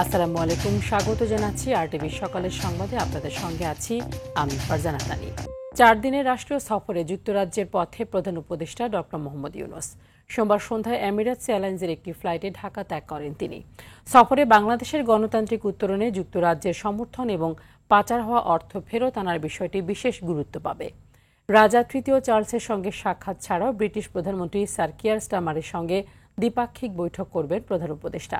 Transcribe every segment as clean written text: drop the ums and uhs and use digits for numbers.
আসসালামু আলাইকুম, স্বাগত জানাচ্ছি আরটিভি সকালের সংবাদে। আপনাদের সঙ্গে আছি আমি ফারজানা তানি। 4 দিনের রাষ্ট্রীয় সফরে যুক্তরাজ্যের পথে প্রধান উপদেষ্টা ডক্টর মোহাম্মদ ইউনূস সোমবার সন্ধ্যায় এমিরেটস এয়ারলাইন্সের একটি ফ্লাইটে ঢাকা ত্যাগ করেন তিনি। সফরে বাংলাদেশের গণতান্ত্রিক উত্তরণে যুক্তরাজ্যের সমর্থন এবং পাচার হওয়া অর্থ ফেরত আনার বিষয়টি বিশেষ গুরুত্ব পাবে। রাজা তৃতীয় চার্লসের সঙ্গে সাক্ষাৎ ছাড়াও ব্রিটিশ প্রধানমন্ত্রী স্যার কিয়ার স্টারমারের সঙ্গে দ্বিপাক্ষিক বৈঠক করবেন প্রধান উপদেষ্টা।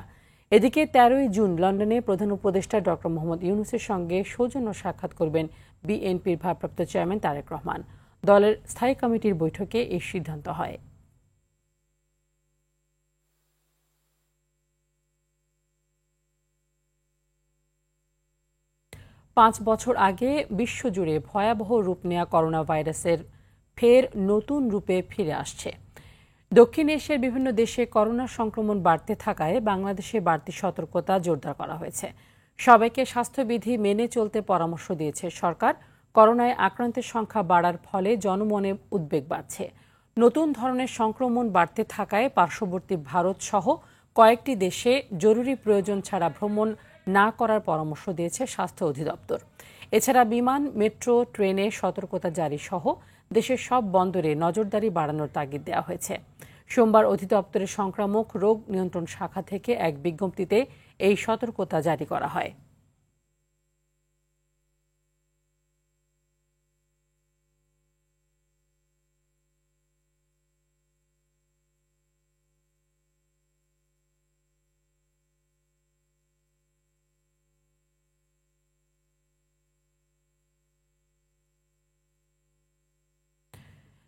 এদিকে 13ই জুন লন্ডনে প্রধান উপদেষ্টা ডক্টর মোহাম্মদ ইউনূসের সঙ্গে সৌজন্য সাক্ষাৎ করবেন বিএনপির ভারপ্রাপ্ত চেয়ারম্যান তারেক রহমান। দলের স্থায়ী কমিটির বৈঠকে এই সিদ্ধান্ত হয়। পাঁচ বছর আগে বিশ্বজুড়ে ভয়াবহ রূপ নেয়া করোনা ভাইরাসের ফের নতুন রূপে ফিরে আসছে। দক্ষিণ এশিয়ার বিভিন্ন দেশে করোনা সংক্রমণ বাড়তে থাকায় বাংলাদেশে বাড়তি সতর্কতা জোরদার করা হয়েছে। সবাইকে স্বাস্থ্যবিধি মেনে চলতে পরামর্শ দিয়েছে সরকার। করোনায় আক্রান্তের সংখ্যা বাড়ার ফলে জনমনে উদ্বেগ বাড়ছে। নতুন ধরনের সংক্রমণ বাড়তে থাকায় পার্শ্ববর্তী ভারত সহ কয়েকটি দেশে জরুরি প্রয়োজন ছাড়া ভ্রমণ না করার পরামর্শ দিয়েছে স্বাস্থ্য অধিদপ্তর। এছাড়া বিমান, মেট্রো, ট্রেনে সতর্কতা জারি সহ দেশের সব বন্দরে নজরদারি বাড়ানোর তাগিদ দেওয়া হয়েছে। সোমবার অধিদপ্তরের সংক্রামক রোগ নিয়ন্ত্রণ শাখা থেকে এক বিজ্ঞপ্তিতে এই সতর্কতা জারি করা হয়।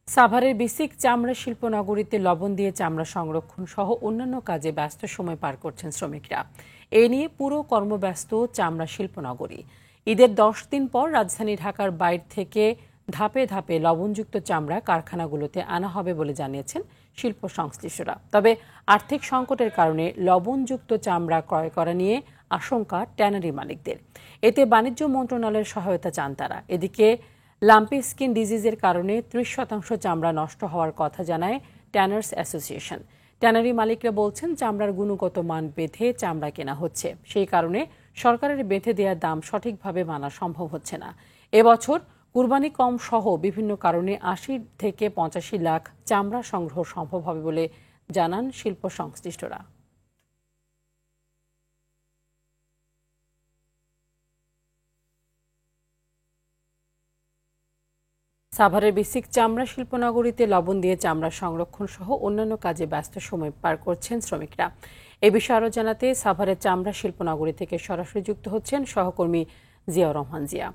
সাভারের বিসিক চামড়া শিল্পনগরীতে লবণ দিয়ে চামড়া সংরক্ষণ সহ অন্যান্য কাজে ব্যস্ত সময় পার করছেন শ্রমিকরা। এ নিয়ে পুরো কর্মব্যস্ত চামড়া শিল্পনগরী। ঈদের 10 দিন পর রাজধানী ঢাকার বাইরে থেকে ধাপে ধাপে লবণযুক্ত চামড়া কারখানাগুলোতে আনা হবে বলে জানিয়েছেন শিল্প সংশ্লিষ্টরা। তবে আর্থিক সংকটের কারণে লবণযুক্ত চামড়া ক্রয় করা নিয়ে আশঙ্কা ট্যানারি মালিকদের। এতে বাণিজ্য মন্ত্রণালয়ের সহায়তা চান তারা। এদিকে লাম্পি স্কিন ডিজিজের কারণে 30% চামড়া নষ্ট হওয়ার কথা জানায় ট্যানার্স অ্যাসোসিয়েশন। ট্যানারি মালিকরা বলছেন চামড়ার গুণগত মান বেঁধে চামড়া কেনা হচ্ছে, সেই কারণে সরকারের বেঁধে দেওয়ার দাম সঠিকভাবে মানা সম্ভব হচ্ছে না। এবছর কুরবানি কম সহ বিভিন্ন কারণে 80 থেকে 85 লাখ চামড়া সংগ্রহ সম্ভব হবে বলে জানান শিল্প সংশ্লিষ্টরা। সাভারের বিসিক চামড়া শিল্পনগরীতে লবণ দিয়ে চামড়া সংরক্ষণ সহ অন্যান্য কাজে ব্যস্ত সময় পার করছেন শ্রমিকরা। এ বিষয়ে আরও জানাতে সাভারের চামড়া শিল্পনগরী থেকে সরাসরি যুক্ত হচ্ছেন সহকর্মী জিয়াউর রহমান জিয়া।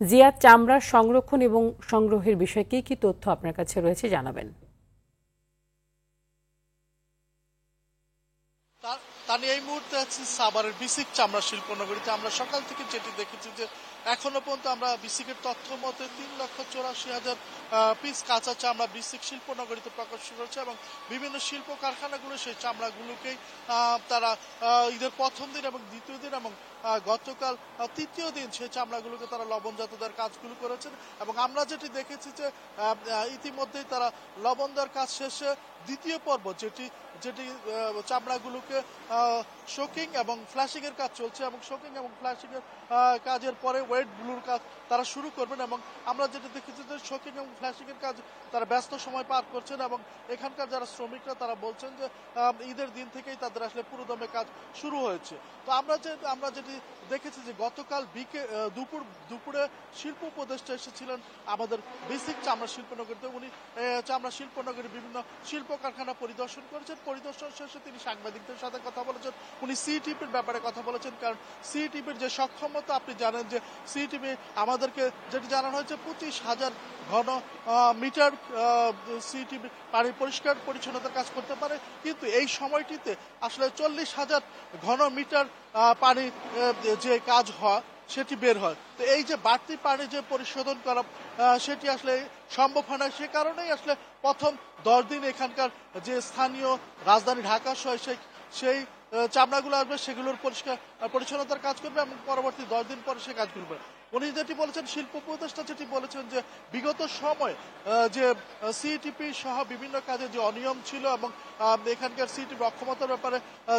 জিয়া, চামড়া সংরক্ষণ এবং সংগ্রহের বিষয়ে কি কি তথ্য আপনার কাছে রয়েছে জানাবেন। তানি এই মুহূর্তে আছি সাভারের বিসিক চামড়া শিল্পনগরীতে। আমরা সকাল থেকে যেটি দেখেছি যে এখনো পর্যন্ত আমরা বিসিকের তথ্য মতে 3,84,000 পিস কাঁচা চামড়া বিসিক শিল্পনগরীতে প্রকাশ করেছে এবং বিভিন্ন শিল্প কারখানাগুলো সেই চামড়াগুলোকেই তারা ঈদের প্রথম দিন এবং দ্বিতীয় দিন এবং গতকাল তৃতীয় দিন সেই চামড়াগুলোকে তারা লবণজাত দেওয়ার কাজগুলো করেছেন। এবং আমরা যেটি দেখেছি যে ইতিমধ্যেই তারা লবণ দেওয়ার কাজ শেষে দ্বিতীয় পর্ব যেটি চামড়াগুলোকে শোকিং এবং ফ্ল্যাশিং এর কাজ চলছে এবং শোকিং এবং ফ্ল্যাশিং এর কাজের পরে ওয়েট ব্লুর কাজ তারা শুরু করবেন। এবং আমরা যেটা দেখেছি যে শোকিং এবং ফ্ল্যাশিং এর কাজ তারা ব্যস্ত সময় পার করছেন এবং এখানকার যারা শ্রমিকরা তারা বলছেন যে ঈদের দিন থেকেই তাদের আসলে পুরোদমে কাজ শুরু হয়েছে। তো আমরা যেটি দেখেছি যে গতকাল দুপুরে শিল্প উপদেষ্টা এসেছিলেন আমাদের বেসিক চামড়া শিল্পনগরীতে। উনি চামড়া শিল্পনগরীর বিভিন্ন শিল্প কারখানা পরিদর্শন করেছেন। পরিদর্শন শেষে তিনি সাংবাদিকদের সাথে কথা বলেছেন। উনি সিটিপির ব্যাপারে কথা বলেছেন, কারণ সিটিপির যে সক্ষমতা আপনি জানেন যে সিটিপি আমাদেরকে যেটি জানানো হয়েছে 25,000 ঘন মিটার সিটিপি পানি পরিষ্কার পরিচ্ছন্নতার কাজ করতে পারে, কিন্তু এই সময়টিতে আসলে 40,000 ঘন মিটার পানি যে কাজ হয় সেটি বের হয়। তো এই যে বাড়তি পানি যে পরিশোধন করা সেটি আসলে সম্ভব হয় না। সে কারণেই আসলে প্রথম 10 দিন এখানকার যে স্থানীয় রাজধানী ঢাকা সহ সেই চামড়াগুলো আসবে, সেগুলোর পরিষ্কার পরিচ্ছন্নতার কাজ করবে এবং পরবর্তী 10 দিন পরে সে কাজ করবে। উনি যেটি বলেছেন, শিল্প উপদেষ্টা যেটি বলেছেন যে বিগত সময় যে সিইটিপি সহ বিভিন্ন কাজে যে অনিয়ম ছিল এবং এখানকার সিইটিপি অক্ষমতার ব্যাপারে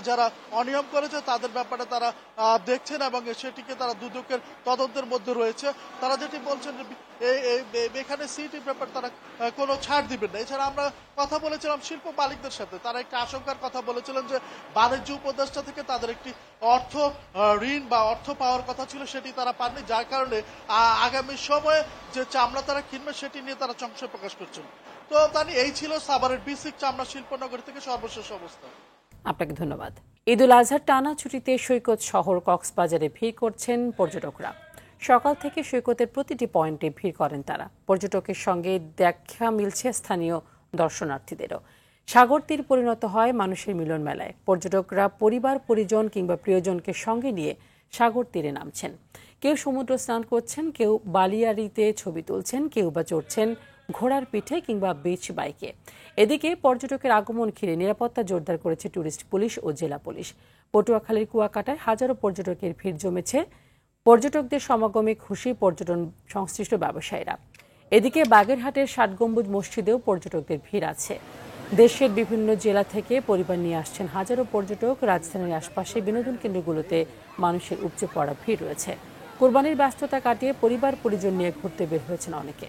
যারা অনিয়ম করেছে তাদের ব্যাপারে তারা দেখছেন এবং সেটিকে তারা দুদকের তদন্তের মধ্যে রয়েছে। তারা যেটি বলছেন যে এখানে সিইটির ব্যাপারে তারা কোনো ছাড় দিবেন না। এছাড়া আমরা কথা বলেছিলাম শিল্প মালিকদের সাথে, তারা একটি আশঙ্কার কথা বলেছিলেন যে বাণিজ্য উপদেষ্টা থেকে তাদের একটি অর্থ ঋণ বা অর্থ পাওয়ার কথা ছিল, সেটি তারা পাননি, যার কারণে আগামী সময়ে যে চামড়া তারা কিনবে সেটি নিয়ে তারা সংশয় প্রকাশ করছেন। তো তানি এই ছিল সাভারের বিসিক চামড়া শিল্পনগরী থেকে সর্বশেষ অবস্থা। আপনাকে ধন্যবাদ। ঈদুল আজহার টানা ছুটিতে সৈকত শহর কক্সবাজারে ভিড় করছেন পর্যটকরা। সকাল থেকে সৈকতের প্রতিটি পয়েন্টে ভিড় করেন তারা। পর্যটকের সঙ্গে দেখা মিলছে স্থানীয় দর্শনার্থীদেরও। সাগর তীর পরিণত হয় মানুষের মিলন মেলায়। পর্যটকরা পরিবার পরিজন কিংবা প্রিয়জনকে সঙ্গে নিয়ে সাগর তীরে নামছেন। কেউ সমুদ্র স্নান করছেন, কেউ বালিয়াড়িতে ছবি তুলছেন, কেউ বা চড়ছেন ঘোড়ার পিঠে কিংবা বিচ বাইকে। এদিকে পর্যটকের আগমন ঘিরে নিরাপত্তা জোরদার করেছে ট্যুরিস্ট পুলিশ ও জেলা পুলিশ। পটুয়াখালীর কুয়াকাটায় হাজারো পর্যটকের ভিড় জমেছে। পর্যটকদের সমাগমে খুশি পর্যটন সংশ্লিষ্ট ব্যবসায়ীরা। এদিকে বাগেরহাটের ৬০ গম্বুজ মসজিদেও পর্যটকদের ভিড় আছে। দেশের বিভিন্ন জেলা থেকে পরিবার নিয়ে আসছেন হাজারো পর্যটক। রাজধানীর আশপাশে বিনোদন কেন্দ্রগুলোতে মানুষের উপচে পড়া ভিড় রয়েছে। কোরবানির ব্যস্ততা কাটিয়ে পরিবার পরিজন নিয়ে ঘুরতে বের হয়েছেন অনেকে।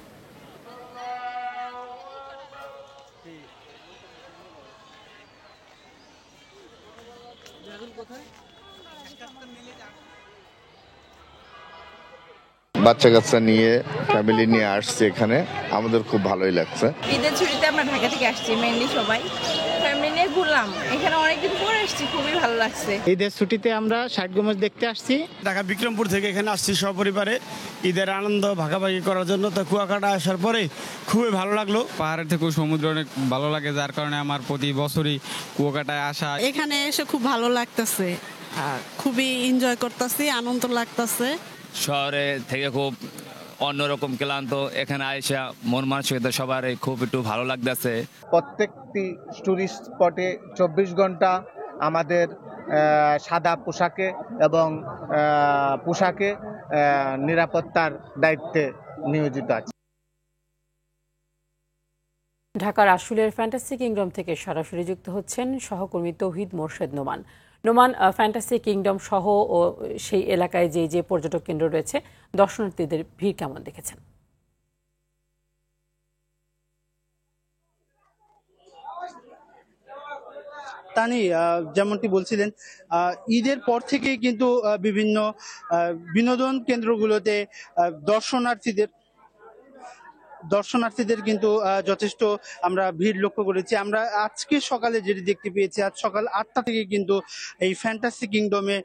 বাচ্চা কাচ্চা নিয়ে ফ্যামিলি নিয়ে আসছে এখানে, আমাদের খুব ভালোই লাগছে। ঈদের ছুটিতে আমরা ঢাকা থেকে আসছি, মেইনলি সবাই ফ্যামিলি নিয়ে ঘুরলাম। এখানে অনেকদিন পরে আসছি, খুবই ভালো লাগছে। ঈদের ছুটিতে আমরা ৬০ গম্বুজ দেখতে আসছি। ঢাকা বিক্রমপুর থেকে এখানে আসছি সপরিবারে ঈদের আনন্দ ভাগাভাগি করার জন্য। তো কুয়াকাটা আসার পরে খুবই ভালো লাগলো। পাহাড়ের থেকেও সমুদ্র অনেক ভালো লাগে, যার কারণে আমার প্রতি বছরই কুয়াকাটায় আসা। এখানে এসে খুব ভালো লাগতেছে, খুবই এনজয় করতেছি, আনন্দ লাগতেছে। শহরে থেকে খুব অন্যরকম ক্লান্ত, এখানে আইসা মন মানসিকতা সবার খুব একটু ভালো লাগতেছে। প্রত্যেকটি টুরিস্ট স্পটে ২৪ ঘন্টা আমাদের সাদা পোশাকে এবং পোশাকে নিরাপত্তার দায়িত্বে নিয়োজিত আছে। ঢাকার আশুলিয়ার ফ্যান্টাসি কিংডম থেকে সরাসরি যুক্ত হচ্ছেন সহকর্মী তৌহিদ মোর্শেদ নোমান। নোমান, ফ্যান্টাসি কিংডম সহ ও সেই এলাকায় যে যে পর্যটক কেন্দ্র রয়েছে, দর্শনার্থীদের ভিড় কেমন দেখেছেন? তানি যেমনটি বলছিলেন, ঈদের পর থেকে কিন্তু বিভিন্ন বিনোদন কেন্দ্রগুলোতে দর্শনার্থীদের কিন্তু যথেষ্ট আমরা ভিড় লক্ষ্য করেছি। আমরা আজকে সকালে যেটি দেখতে পেয়েছি, আজ সকাল ৮টা থেকে কিন্তু এই ফ্যান্টাসি কিংডমে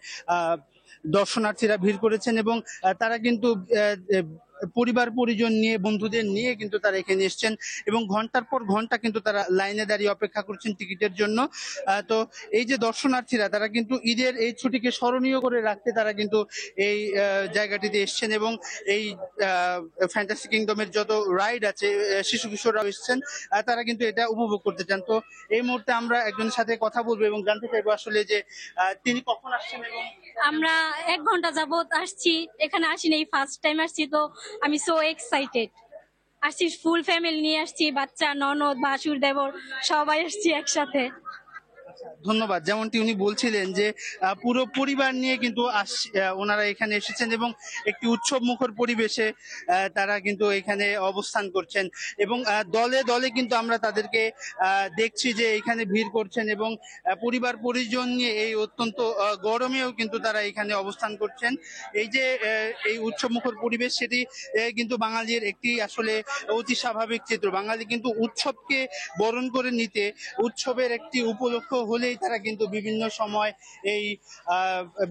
দর্শনার্থীরা ভিড় করেছেন এবং তারা কিন্তু পরিবার পরিজন নিয়ে, বন্ধুদের নিয়ে কিন্তু তারা এখানে এসছেন এবং ঘন্টার পর ঘন্টা কিন্তু তারা লাইনে দাঁড়িয়ে অপেক্ষা করছেন টিকিটের জন্য। তো এই যে দর্শনার্থীরা, তারা কিন্তু ঈদের এই ছুটিকে স্মরণীয় করে রাখতে তারা কিন্তু এই জায়গাটিতে এসছেন এবং এই ফ্যান্টাসি কিংডমের যত রাইড আছে, শিশু কিশোররাও এসছেন, তারা কিন্তু এটা উপভোগ করতে চান। তো এই মুহূর্তে আমরা একজনের সাথে কথা বলবো এবং জানতে চাইবো আসলে যে তিনি কখন আসছেন। এবং আমরা ১ ঘন্টা যাবত আসছি, এখানে আসিনি, এই ফার্স্ট টাইম আসছি। তো আমি সো এক্সাইটেড, আসছি ফুল ফ্যামিলি নিয়ে আসছি, বাচ্চা, ননদ, ভাসুর, দেবর সবাই আসছি একসাথে। ধন্যবাদ। যেমনটি উনি বলছিলেন যে পুরো পরিবার নিয়ে কিন্তু ওনারা এখানে এসেছেন এবং একটি উৎসব মুখর পরিবেশে তারা কিন্তু এখানে অবস্থান করছেন এবং দলে দলে কিন্তু আমরা তাদেরকে দেখছি যে এখানে ভিড় করছেন এবং পরিবার পরিজন নিয়ে এই অত্যন্ত গরমেও কিন্তু তারা এখানে অবস্থান করছেন। এই যে এই উৎসব মুখর পরিবেশ, সেটি কিন্তু বাঙালির একটি আসলে অতি স্বাভাবিক চিত্র। বাঙালি কিন্তু উৎসবকে বরণ করে নিতে, উৎসবের একটি উপলক্ষ হলেই তারা কিন্তু বিভিন্ন সময় এই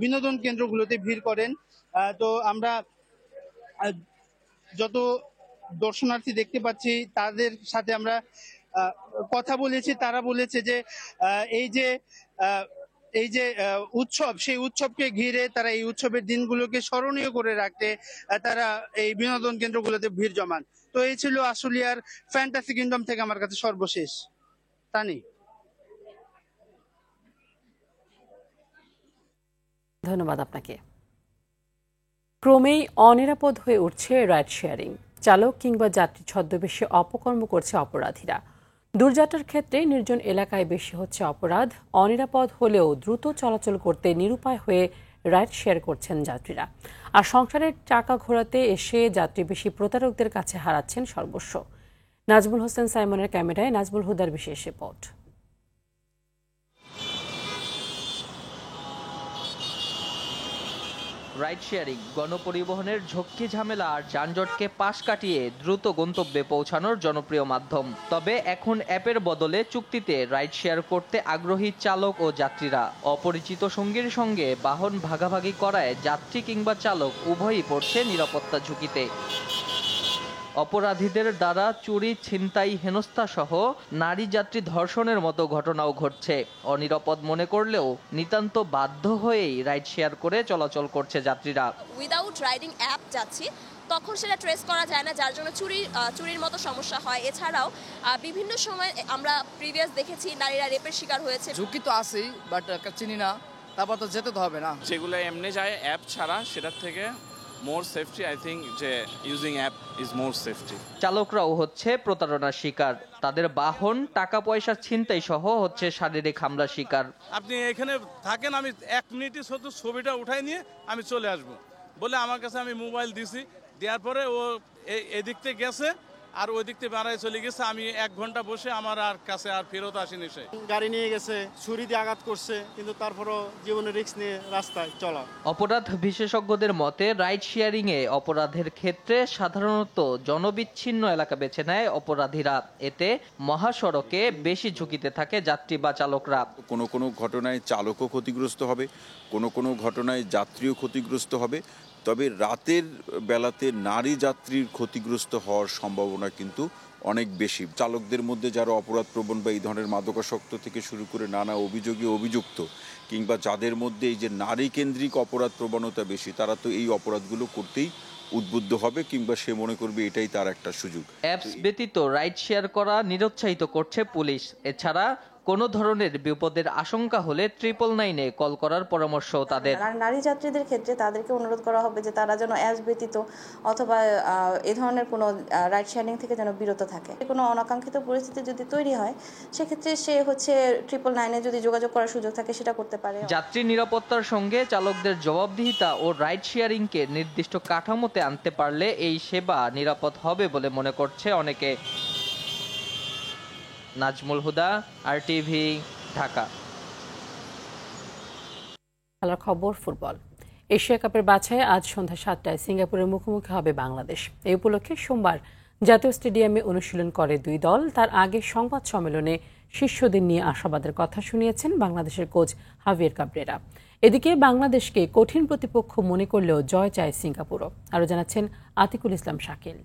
বিনোদন কেন্দ্রগুলোতে ভিড় করেন। তো আমরা যত দর্শনার্থী দেখতে পাচ্ছি তাদের সাথে আমরা কথা বলেছি, তারা বলেছে যে এই যে উৎসব, সেই উৎসবকে ঘিরে তারা এই উৎসবের দিনগুলোকে স্মরণীয় করে রাখতে তারা এই বিনোদন কেন্দ্রগুলোতে ভিড় জমান। তো এই ছিল আশুলিয়ার ফ্যান্টাসি কিংডম থেকে আমার কাছে সর্বশেষ। তানি, ধন্যবাদ আপনাকে। ক্রমেই অনিরাপদ হয়ে উঠছে রাইড শেয়ারিং। চালক কিংবা যাত্রী ছদ্মবেশে অপকর্ম করছে অপরাধীরা। দূরযাত্রার ক্ষেত্রে নির্জন এলাকায় বেশি হচ্ছে অপরাধ। অনিরাপদ হলেও দ্রুত চলাচল করতে নিরুপায় হয়ে রাইড শেয়ার করছেন যাত্রীরা। আর সংসারের টাকা ঘোরাতে এসে যাত্রী বেশি প্রতারকদের কাছে হারাচ্ছেন সর্বস্ব। নাজমুল হোসেন সাইমনের ক্যামেরায় নাজমুল হুদার বিশেষ রিপোর্ট। রাইড শেয়ারিং গণপরিবহনের ঝক্কি ঝামেলা আর যানজটকে পাশ কাটিয়ে দ্রুত গন্তব্যে পৌঁছানোর জনপ্রিয় মাধ্যম। তবে এখন অ্যাপের বদলে চুক্তিতে রাইড শেয়ার করতে আগ্রহী চালক ও যাত্রীরা। অপরিচিত সঙ্গীর সঙ্গে বাহন ভাগাভাগি করায় যাত্রী কিংবা চালক উভয়ই পড়ছে নিরাপত্তা ঝুঁকিতে। অপরাধীদের দ্বারা চুরি, ছিনতাই, হেনস্থা সহ নারী যাত্রী ধর্ষণের মতো ঘটনাও ঘটছে। অনিরাপদ মনে করলেও নিতান্ত বাধ্য হয়েই রাইড শেয়ার করে চলাচল করছে যাত্রীরা। উইদাউট রাইডিং অ্যাপ যাচ্ছি তখন সেটা ট্রেস করা যায় না, যার জন্য চুরির মতো সমস্যা হয়। এছাড়াও বিভিন্ন সময় আমরা প্রিভিয়াস দেখেছি নারীরা রেপের শিকার হয়েছে। ঝুঁকি তো আছেই, বাট চিনি না, তারপর তো যেতে তো হবে না। যেগুলো এমনি যায় অ্যাপ ছাড়া, সেটার থেকে মোর সেফটি, আই থিঙ্ক যে using app is more safety. চালকরাও হচ্ছে প্রতারণার শিকার। তাদের বাহন, টাকা পয়সা ছিনতাই সহ হচ্ছে শারীরিক হামলার শিকার। আপনি এখানে থাকেন, আমি 1 মিনিটে শুধু ছবিটা উঠাই নিয়ে আমি চলে আসবো বলে আমার কাছে আমি মোবাইল দিছি, দেওয়ার পরে ও এদিক থেকে গেছে আর ওই দিক থেকে বাড়ায় চলে গেছে। আমি 1 ঘন্টা বসে আমার আর কাছে আর ফেরত আসেনি। সে গাড়ি নিয়ে গেছে, ছুরি দিয়ে আঘাত করছে, কিন্তু তারপরও জীবনের রিস্ক নিয়ে রাস্তায় চলা। অপরাধ বিশেষজ্ঞদের মতে রাইড শেয়ারিং এ অপরাধের ক্ষেত্রে সাধারণত জনবিচ্ছিন্ন এলাকা বেছে নেয় অপরাধীরা। এতে মহাসড়কে বেশি ঝুঁকিতে থাকে যাত্রী বা চালকরা। কোনো কোনো ঘটনায় চালকও ক্ষতিগ্রস্ত হবে, কোনো কোনো ঘটনায় যাত্রীও ক্ষতিগ্রস্ত হবে। তবে রাতের বেলাতে নারী যাত্রীর ক্ষতিগ্রস্ত হওয়ার সম্ভাবনা কিন্তু অনেক বেশি। চালকদের মধ্যে যারা অপরাধপ্রবণ বা এই ধরনের মাদকাসক্ত থেকে শুরু করে নানা অভিযোগে অভিযুক্ত, কিংবা যাদের মধ্যে এই যে নারী কেন্দ্রিক অপরাধ প্রবণতা বেশি, তারা তো এই অপরাধগুলো করতেই উদ্বুদ্ধ হবে, কিংবা সে মনে করবে এটাই তার একটা সুযোগ। অ্যাপস ব্যতীত রাইড শেয়ার করা নিরুৎসাহিত করছে পুলিশ। এছাড়া কোনো ধরনের বিপদের আশঙ্কা হলে 999-এ কল করার পরামর্শ তাদের। নারী যাত্রীদের ক্ষেত্রে তাদেরকে অনুরোধ করা হবে যে তারা যেন অ্যাপস ব্যতীত অথবা এ ধরনের কোনো রাইড শেয়ারিং থেকে যেন বিরত থাকে। কোনো অনাকাঙ্ক্ষিত পরিস্থিতি যদি তৈরি হয় সেক্ষেত্রে সে হচ্ছে 999-এ যদি যোগাযোগ করার সুযোগ থাকে সেটা করতে পারে। যাত্রী নিরাপত্তার সঙ্গে চালকদের জবাবদিহিতা ও রাইড শেয়ারিংকে নির্দিষ্ট কাঠামোতে আনতে পারলে এই সেবা নিরাপদ হবে বলে মনে করছে অনেকে। নাজমুল হুদা, RTV, ঢাকা। খেলার খবর ফুটবল। এশিয়া কাপের বাছাই আজ সন্ধ্যা 7টায় সিঙ্গাপুরের মুখোমুখি হবে বাংলাদেশ। এই উপলক্ষে সোমবার জাতীয় স্টেডিয়ামে অনুশীলন করে 2 দল। তার আগে সংবাদ সম্মেলনে শিষ্যদের নিয়ে আশাবাদের কথা শুনিয়েছেন বাংলাদেশের কোচ হাভিয়ের কাবরেরা। এদিকে বাংলাদেশকে কঠিন প্রতিপক্ষ মনে করলেও জয় চায় সিঙ্গাপুরও। আরও জানাচ্ছেন আতিকুল ইসলাম শাকিল।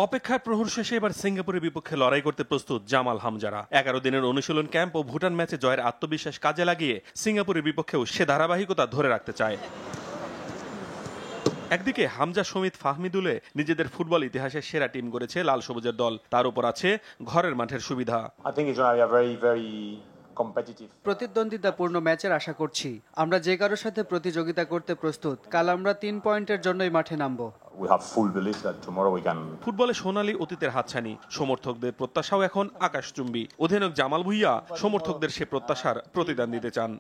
অপেক্ষার প্রহর শেষে এবার সিঙ্গাপুরের বিপক্ষে লড়াই করতে প্রস্তুত জামাল হামজারা। 11 দিনের অনুশীলন ক্যাম্প ও ভুটান ম্যাচে জয়ের আত্মবিশ্বাস কাজে লাগিয়ে সিঙ্গাপুরের বিপক্ষেও সে ধারাবাহিকতা ধরে রাখতে চায়। একদিকে হামজা, সমিত, ফাহমিদুলে নিজেদের ফুটবল ইতিহাসের সেরা টিম গড়েছে লাল সবুজের দল। তার উপর আছে ঘরের মাঠের সুবিধা। প্রতিদ্বন্দ্বিতাপূর্ণ ম্যাচের আশা করছি। আমরা যে কারোর সাথে প্রতিযোগিতা করতে প্রস্তুত। কাল আমরা 3 পয়েন্টের জন্যই মাঠে নামবো। ফুটবলে সোনালী অতীতের হাতছানি, সমর্থকদের প্রত্যাশাও এখন আকাশচুম্বী। অধিনায়ক জামাল ভুঁইয়া সমর্থকদের সে প্রত্যাশার প্রতিদান দিতে চান।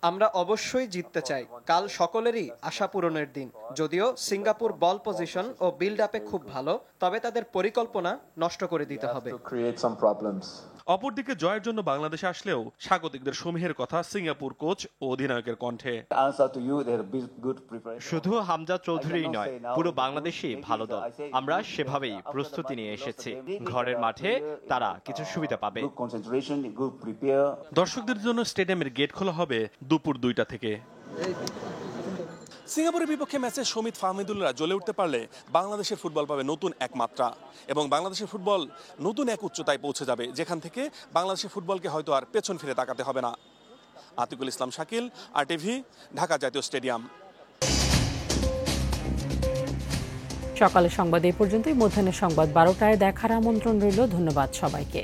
আমরা অবশ্যই জিততে চাই। কাল সকলেরই আশা পূরণের দিন। যদিও সিঙ্গাপুর বল পজিশন ও বিল্ড আপে খুব ভালো, তবে তাদের পরিকল্পনা নষ্ট করে দিতে হবে। অপরদিকে জয়ের জন্য বাংলাদেশে আসলেও স্বাগতিকদের সমীহের কথা সিঙ্গাপুর কোচ ও অধিনায়কের কণ্ঠে। শুধু হামজা চৌধুরী নয়, পুরো বাংলাদেশই ভালো দল। আমরা সেভাবেই প্রস্তুতি নিয়ে এসেছি। ঘরের মাঠে তারা কিছু সুবিধা পাবে। দর্শকদের জন্য স্টেডিয়ামের গেট খোলা হবে দুপুর 2টা থেকে। সিঙ্গাপুরের বিপক্ষে ম্যাচে সমিত, ফাহমিদুল্লাহ জ্বলে উঠতে পারলে বাংলাদেশের ফুটবল পাবে নতুন এক মাত্রা এবং বাংলাদেশের ফুটবল নতুন এক উচ্চতায় পৌঁছে যাবে, যেখান থেকে বাংলাদেশের ফুটবলকে হয়তো আর পেছন ফিরে তাকাতে হবে না। আতিকুল ইসলাম শাকিল, RTV, ঢাকা জাতীয় স্টেডিয়াম। সকালের সংবাদ এই পর্যন্তই। মধ্যাহ্নের সংবাদ 12টায় দেখার আমন্ত্রণ রইল। ধন্যবাদ সবাইকে।